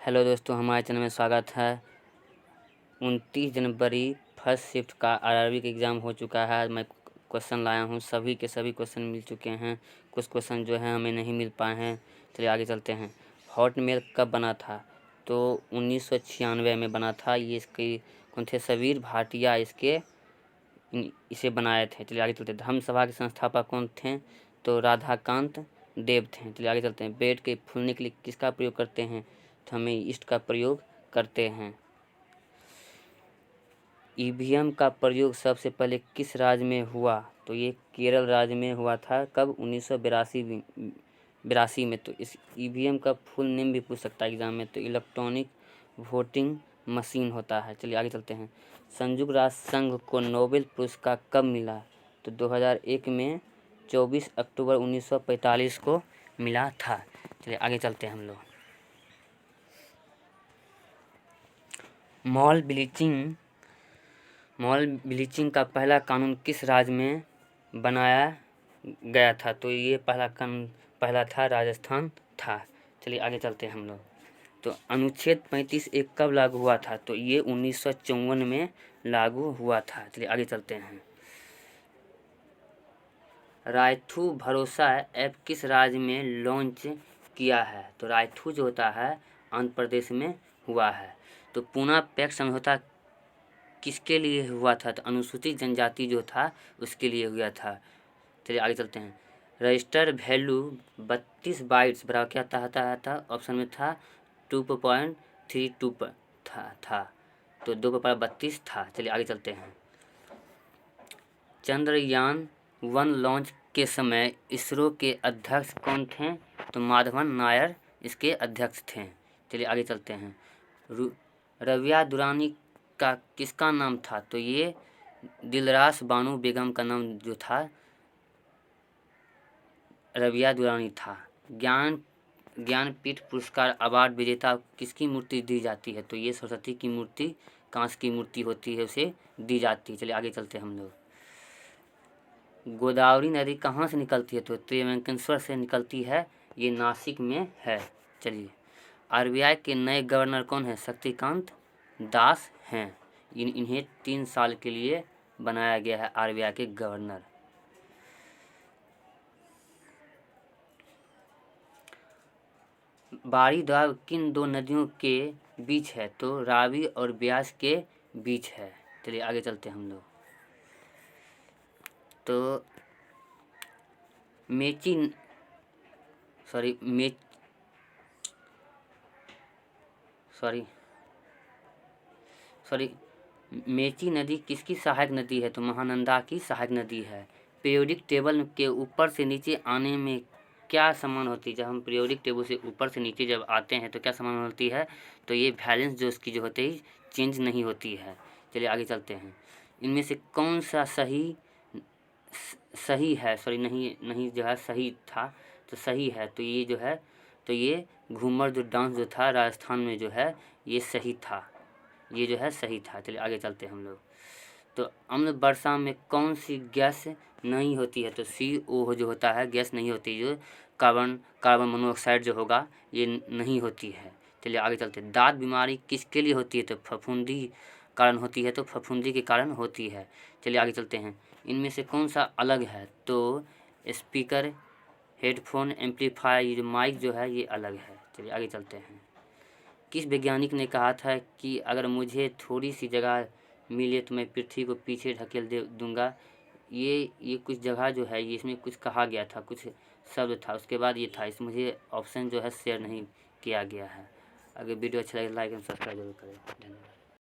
Hello दोस्तों, हमारे channel में स्वागत है। 29 जनवरी फर्स्ट शिफ्ट का आरआरबी का एग्ज़ाम हो चुका है। मैं क्वेश्चन लाया हूँ, सभी के सभी क्वेश्चन मिल चुके हैं। कुछ क्वेश्चन जो हैं हमें नहीं मिल पाए हैं। चलिए आगे चलते हैं। हॉटमेल कब बना था? तो 1996 में बना था। ये इसके कौन थे? सबीर भाटिया इसे बनाए थे। चलिए आगे चलते हैं। धम्म सभा के संस्थापक कौन थे? तो राधाकांत देव थे। चलिए आगे चलते हैं। ब्रेड के फूलने के लिए किसका प्रयोग करते हैं? तो हमें ईस्ट का प्रयोग करते हैं। ईवीएम का प्रयोग सबसे पहले किस राज्य में हुआ? तो ये केरल राज्य में हुआ था। कब? 1982 में। तो इस ईवीएम का फुल नेम भी पूछ सकता है एग्जाम में। तो इलेक्ट्रॉनिक वोटिंग मशीन होता है। चलिए आगे चलते हैं। संयुक्त राष्ट्र संघ को नोबेल पुरस्कार कब मिला? तो 2001 में 24 अक्टूबर 1945 को मिला था। चलिए आगे चलते हैं हम लोग। मॉल ब्लीचिंग का पहला कानून किस राज्य में बनाया गया था? तो ये पहला था राजस्थान था। चलिए आगे चलते हैं हम लोग। तो अनुच्छेद 35(1) कब लागू हुआ था? तो ये 1954 में लागू हुआ था। चलिए आगे चलते हैं। रायथू भरोसा ऐप किस राज्य में लॉन्च किया है? तो रायथू जो होता है आंध्र प्रदेश में हुआ है। तो पूना पैक्ट समझौता किसके लिए हुआ था? तो अनुसूचित जनजाति जो था उसके लिए हुआ था। चलिए आगे चलते हैं। रजिस्टर वैल्यू 32 बाइट्स बराबर क्या था? ऑप्शन में था 2.32 था। तो 2/32 था। चलिए आगे चलते हैं। चंद्रयान-1 लॉन्च के समय इसरो के अध्यक्ष कौन थे? तो माधवन नायर इसके अध्यक्ष थे। चलिए आगे चलते हैं। रबिया दुरानी का किसका नाम था? तो ये दिलरास बानो बेगम का नाम जो था रबिया दुरानी था। ज्ञानपीठ पुरस्कार अवार्ड विजेता किसकी मूर्ति दी जाती है? तो ये सरस्वती की मूर्ति, कांच की मूर्ति होती है, उसे दी जाती है। चलिए आगे चलते हैं हम लोग। गोदावरी नदी कहाँ से निकलती है? तो त्रिवेंकटेश्वर से निकलती है। ये नासिक में है। चलिए आरबीआई के नए गवर्नर कौन है? शक्तिकांत दास हैं। इन्हें 3 साल के लिए बनाया गया है आरबीआई के गवर्नर। बारी द्वार किन 2 नदियों के बीच है? तो रावी और ब्यास के बीच है। चलिए आगे चलते हैं हम लोग। तो मेची नदी किसकी सहायक नदी है? तो महानंदा की सहायक नदी है। पीरियोडिक टेबल के ऊपर से नीचे आने में क्या समान होती है? जब हम पीरियोडिक टेबल से ऊपर से नीचे जब आते हैं तो क्या समान होती है? तो ये वैलेंस जो उसकी जो होती है चेंज नहीं होती है। चलिए आगे चलते हैं। इनमें से कौन सा सही है? नहीं जो है सही था। तो सही है। तो ये जो है तो ये घूमर जो डांस जो था राजस्थान में जो है ये सही था। ये जो है सही था। चलिए आगे चलते हैं हम लोग। तो अम्ल वर्षा में कौन सी गैस नहीं होती है? तो CO जो होता है गैस नहीं होती। जो कार्बन मोनोऑक्साइड जो होगा ये नहीं होती है। चलिए आगे चलते हैं। दांत बीमारी किसके लिए होती है? तो फफूंदी कारण होती है। तो फफूंदी के कारण होती है। चलिए आगे चलते हैं। इनमें से कौन सा अलग है? तो स्पीकर, हेडफोन, एम्पलीफायर, ये जो माइक जो है ये अलग है। चलिए आगे चलते हैं। किस वैज्ञानिक ने कहा था कि अगर मुझे थोड़ी सी जगह मिले तो मैं पृथ्वी को पीछे ढकेल दे दूँगा? ये कुछ जगह जो है ये इसमें कुछ कहा गया था, कुछ शब्द था, उसके बाद ये था। मुझे ऑप्शन जो है शेयर नहीं किया गया है। अगर वीडियो अच्छा लगे लाइक एंड सब्सक्राइब जरूर करें। धन्यवाद।